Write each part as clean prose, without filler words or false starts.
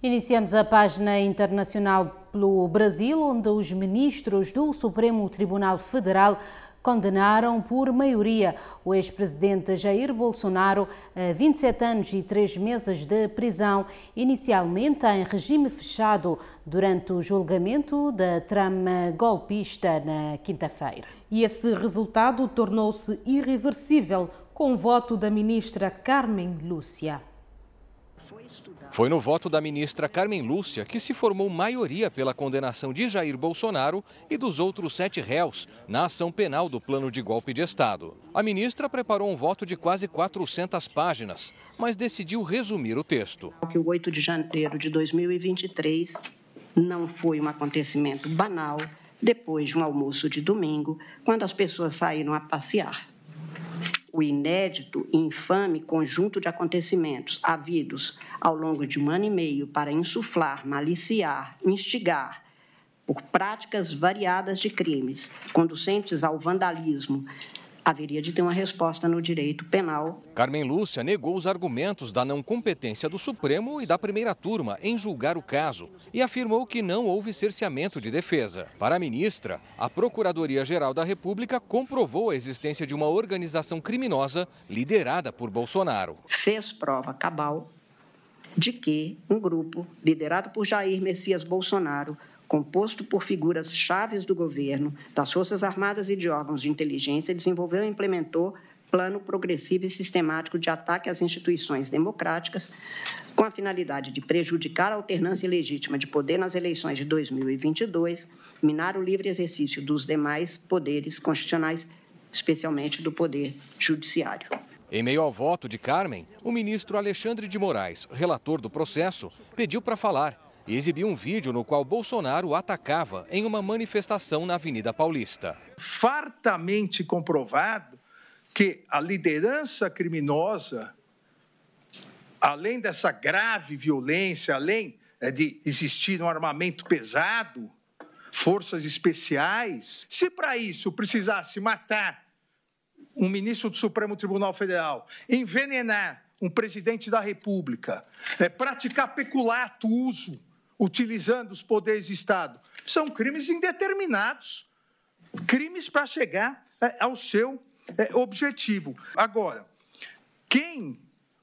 Iniciamos a página internacional pelo Brasil, onde os ministros do Supremo Tribunal Federal condenaram por maioria o ex-presidente Jair Bolsonaro a 27 anos e 3 meses de prisão, inicialmente em regime fechado, durante o julgamento da trama golpista na quinta-feira. E esse resultado tornou-se irreversível com o voto da ministra Carmen Lúcia. Foi no voto da ministra Carmen Lúcia que se formou maioria pela condenação de Jair Bolsonaro e dos outros 7 réus na ação penal do plano de golpe de Estado. A ministra preparou um voto de quase 400 páginas, mas decidiu resumir o texto. Que o 8 de janeiro de 2023 não foi um acontecimento banal depois de um almoço de domingo, quando as pessoas saíram a passear. O inédito e infame conjunto de acontecimentos havidos ao longo de 1 ano e meio para insuflar, maliciar, instigar por práticas variadas de crimes conducentes ao vandalismo, haveria de ter uma resposta no direito penal. Carmen Lúcia negou os argumentos da não competência do Supremo e da primeira turma em julgar o caso e afirmou que não houve cerceamento de defesa. Para a ministra, a Procuradoria-Geral da República comprovou a existência de uma organização criminosa liderada por Bolsonaro. Fez prova cabal de que um grupo liderado por Jair Messias Bolsonaro, composto por figuras chaves do governo, das Forças Armadas e de órgãos de inteligência, desenvolveu e implementou plano progressivo e sistemático de ataque às instituições democráticas, com a finalidade de prejudicar a alternância legítima de poder nas eleições de 2022, minar o livre exercício dos demais poderes constitucionais, especialmente do poder judiciário. Em meio ao voto de Carmen, o ministro Alexandre de Moraes, relator do processo, pediu para falar e exibiu um vídeo no qual Bolsonaro o atacava em uma manifestação na Avenida Paulista. Fartamente comprovado que a liderança criminosa, além dessa grave violência, além de existir um armamento pesado, forças especiais, se para isso precisasse matar um ministro do Supremo Tribunal Federal, envenenar um presidente da República, praticar peculato uso, utilizando os poderes de Estado, são crimes indeterminados, crimes para chegar ao seu objetivo. Agora, quem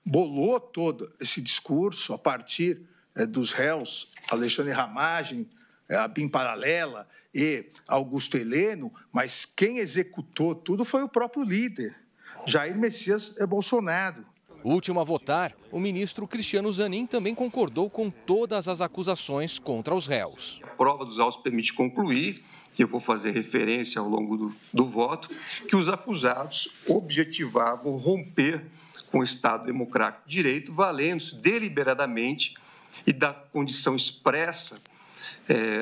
bolou todo esse discurso a partir dos réus Alexandre Ramagem, a BIM Paralela e Augusto Heleno, mas quem executou tudo foi o próprio líder, Jair Messias Bolsonaro. Último a votar, o ministro Cristiano Zanin também concordou com todas as acusações contra os réus. A prova dos autos permite concluir, que eu vou fazer referência ao longo do voto, que os acusados objetivavam romper com o Estado Democrático de Direito, valendo-se deliberadamente e da condição expressa,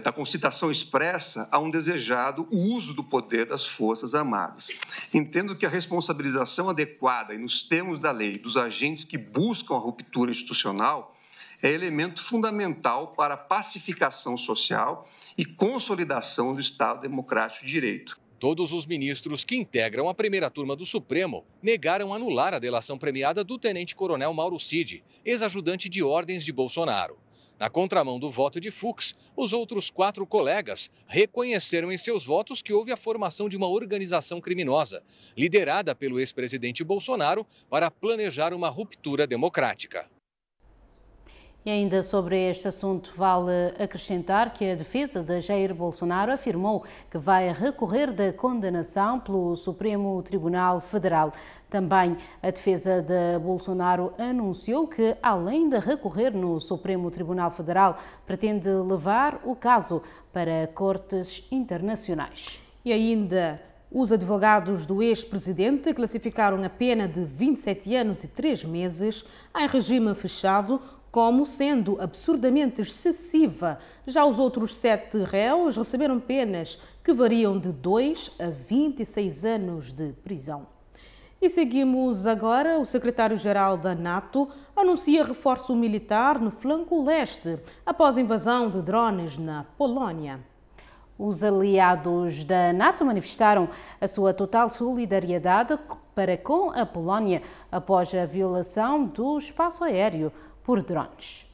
da concitação expressa a um desejado uso do poder das Forças Armadas. Entendo que a responsabilização adequada e nos termos da lei dos agentes que buscam a ruptura institucional é elemento fundamental para a pacificação social e consolidação do Estado Democrático de Direito. Todos os ministros que integram a primeira turma do Supremo negaram anular a delação premiada do tenente-coronel Mauro Cid, ex-ajudante de ordens de Bolsonaro. Na contramão do voto de Fux, os outros 4 colegas reconheceram em seus votos que houve a formação de uma organização criminosa, liderada pelo ex-presidente Bolsonaro, para planejar uma ruptura democrática. E ainda sobre este assunto, vale acrescentar que a defesa de Jair Bolsonaro afirmou que vai recorrer da condenação pelo Supremo Tribunal Federal. Também a defesa de Bolsonaro anunciou que, além de recorrer no Supremo Tribunal Federal, pretende levar o caso para cortes internacionais. E ainda os advogados do ex-presidente classificaram a pena de 27 anos e 3 meses em regime fechado como sendo absurdamente excessiva. Já os outros 7 réus receberam penas que variam de 2 a 26 anos de prisão. E seguimos agora. O secretário-geral da NATO anuncia reforço militar no flanco leste após a invasão de drones na Polónia. Os aliados da NATO manifestaram a sua total solidariedade para com a Polónia após a violação do espaço aéreo por drones.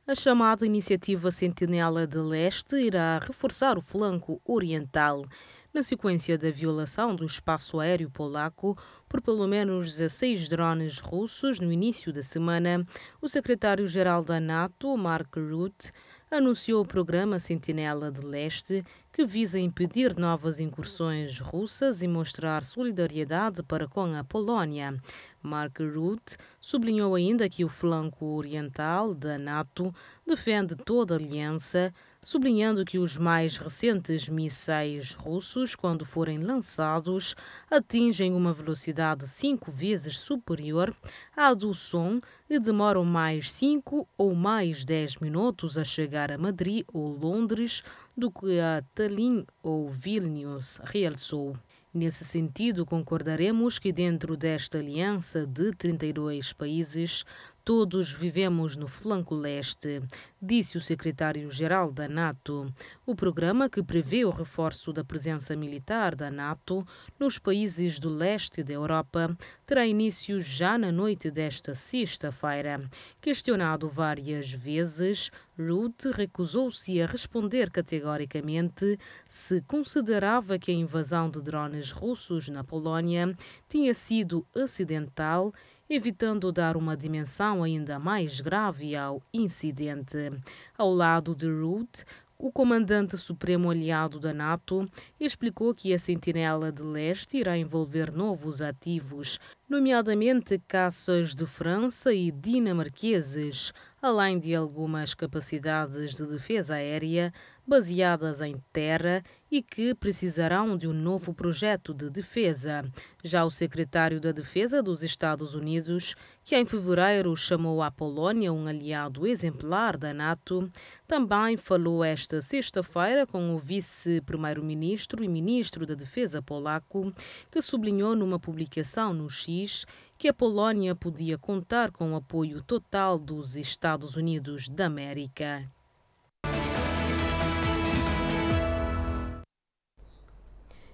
A chamada Iniciativa Sentinela de Leste irá reforçar o flanco oriental. Na sequência da violação do espaço aéreo polaco por pelo menos 16 drones russos no início da semana, o secretário-geral da NATO, Mark Rutte, anunciou o programa Sentinela de Leste, que visa impedir novas incursões russas e mostrar solidariedade para com a Polónia. Mark Rutte sublinhou ainda que o flanco oriental da NATO defende toda a aliança, sublinhando que os mais recentes mísseis russos, quando forem lançados, atingem uma velocidade 5 vezes superior à do som e demoram mais 5 ou mais 10 minutos a chegar a Madrid ou Londres do que a Tallinn ou Vilnius, realçou. Nesse sentido, concordaremos que dentro desta aliança de 32 países, todos vivemos no flanco leste, disse o secretário-geral da NATO. O programa, que prevê o reforço da presença militar da NATO nos países do leste da Europa, terá início já na noite desta sexta-feira. Questionado várias vezes, Rutte recusou-se a responder categoricamente se considerava que a invasão de drones russos na Polónia tinha sido acidental, evitando dar uma dimensão ainda mais grave ao incidente. Ao lado de Rutte, o comandante supremo aliado da NATO explicou que a Sentinela de Leste irá envolver novos ativos, nomeadamente caças de França e dinamarqueses, além de algumas capacidades de defesa aérea baseadas em terra e que precisarão de um novo projeto de defesa. Já o secretário da Defesa dos Estados Unidos, que em fevereiro chamou a Polónia um aliado exemplar da NATO, também falou esta sexta-feira com o vice-primeiro-ministro e ministro da Defesa polaco, que sublinhou numa publicação no X que a Polónia podia contar com o apoio total dos Estados Unidos da América.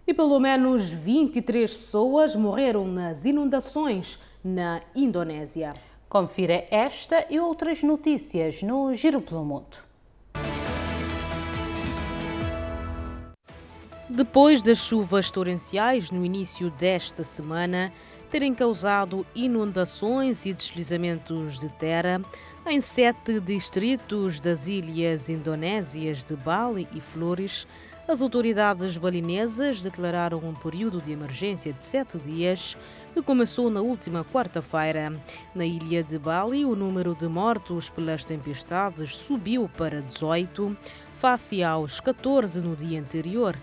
E pelo menos 23 pessoas morreram nas inundações na Indonésia. Confira esta e outras notícias no Giro pelo Mundo. Depois das chuvas torrenciais no início desta semana terem causado inundações e deslizamentos de terra em 7 distritos das ilhas indonésias de Bali e Flores, as autoridades balinesas declararam um período de emergência de 7 dias que começou na última quarta-feira. Na ilha de Bali, o número de mortos pelas tempestades subiu para 18, face aos 14 no dia anterior,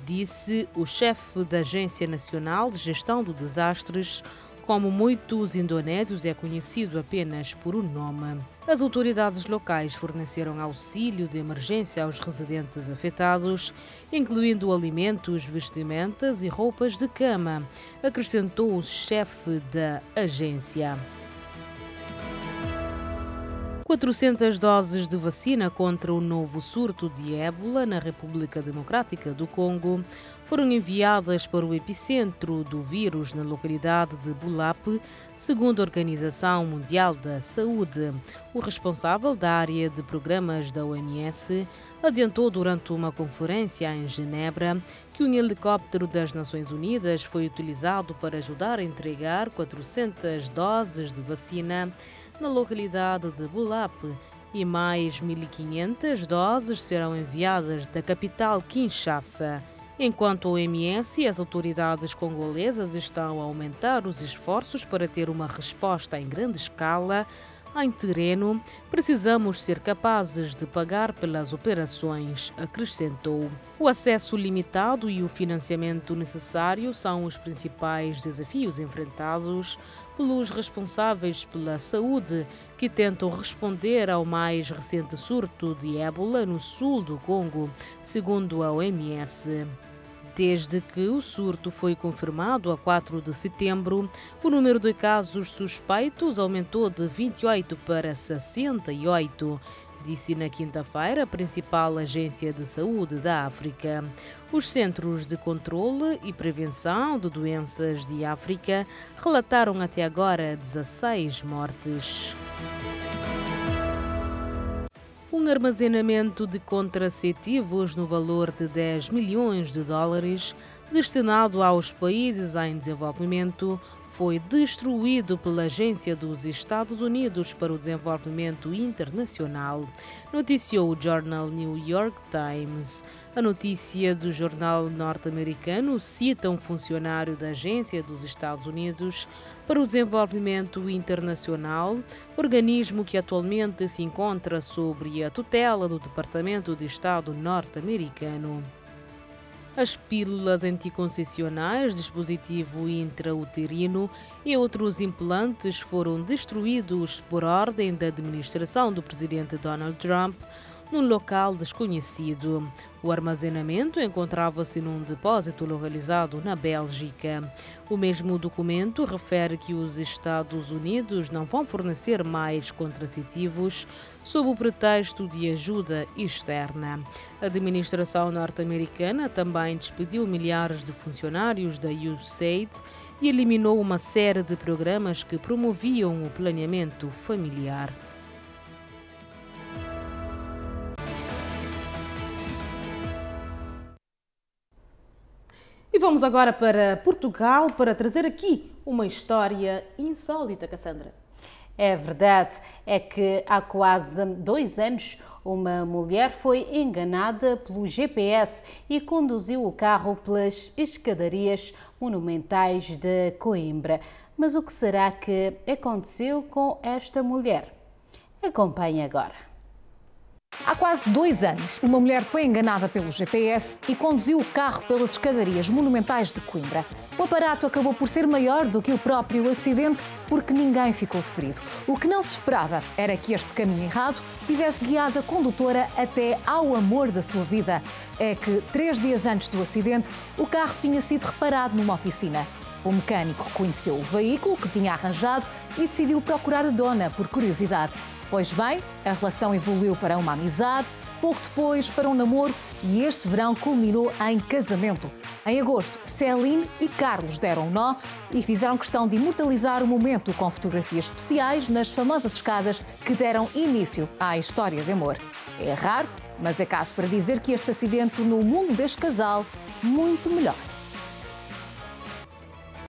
disse o chefe da Agência Nacional de Gestão de Desastres. Como muitos indonésios, é conhecido apenas por um nome. As autoridades locais forneceram auxílio de emergência aos residentes afetados, incluindo alimentos, vestimentas e roupas de cama, acrescentou o chefe da agência. 400 doses de vacina contra o novo surto de ébola na República Democrática do Congo foram enviadas para o epicentro do vírus na localidade de Bulap, segundo a Organização Mundial da Saúde. O responsável da área de programas da OMS adiantou durante uma conferência em Genebra que um helicóptero das Nações Unidas foi utilizado para ajudar a entregar 400 doses de vacina na localidade de Bulap e mais 1.500 doses serão enviadas da capital Kinshasa. Enquanto a OMS e as autoridades congolesas estão a aumentar os esforços para ter uma resposta em grande escala, em terreno, precisamos ser capazes de pagar pelas operações, acrescentou. O acesso limitado e o financiamento necessário são os principais desafios enfrentados pelos responsáveis pela saúde, que tentam responder ao mais recente surto de ébola no sul do Congo, segundo a OMS. Desde que o surto foi confirmado a 4 de setembro, o número de casos suspeitos aumentou de 28 para 68, disse na quinta-feira a principal agência de saúde da África. Os Centros de Controle e Prevenção de Doenças de África relataram até agora 16 mortes. um armazenamento de contraceptivos no valor de 10 milhões de dólares destinado aos países em desenvolvimento foi destruído pela Agência dos Estados Unidos para o Desenvolvimento Internacional, noticiou o jornal New York Times. A notícia do jornal norte-americano cita um funcionário da Agência dos Estados Unidos para o Desenvolvimento Internacional, organismo que atualmente se encontra sob a tutela do Departamento de Estado norte-americano. As pílulas anticoncepcionais, dispositivo intrauterino e outros implantes foram destruídos por ordem da administração do presidente Donald Trump num local desconhecido. O armazenamento encontrava-se num depósito localizado na Bélgica. O mesmo documento refere que os Estados Unidos não vão fornecer mais contraceptivos sob o pretexto de ajuda externa. A administração norte-americana também despediu milhares de funcionários da USAID e eliminou uma série de programas que promoviam o planeamento familiar. E vamos agora para Portugal para trazer aqui uma história insólita, Cassandra. É verdade, é que há quase 2 anos uma mulher foi enganada pelo GPS e conduziu o carro pelas escadarias monumentais de Coimbra. Mas o que será que aconteceu com esta mulher? Acompanhe agora. Há quase 2 anos, uma mulher foi enganada pelo GPS e conduziu o carro pelas escadarias monumentais de Coimbra. O aparato acabou por ser maior do que o próprio acidente porque ninguém ficou ferido. O que não se esperava era que este caminho errado tivesse guiado a condutora até ao amor da sua vida. É que 3 dias antes do acidente, o carro tinha sido reparado numa oficina. O mecânico conheceu o veículo que tinha arranjado e decidiu procurar a dona por curiosidade. Pois bem, a relação evoluiu para uma amizade, pouco depois para um namoro e este verão culminou em casamento. Em agosto, Céline e Carlos deram um nó e fizeram questão de imortalizar o momento com fotografias especiais nas famosas escadas que deram início à história de amor. É raro, mas é caso para dizer que este acidente no mundo deste casal, muito melhor.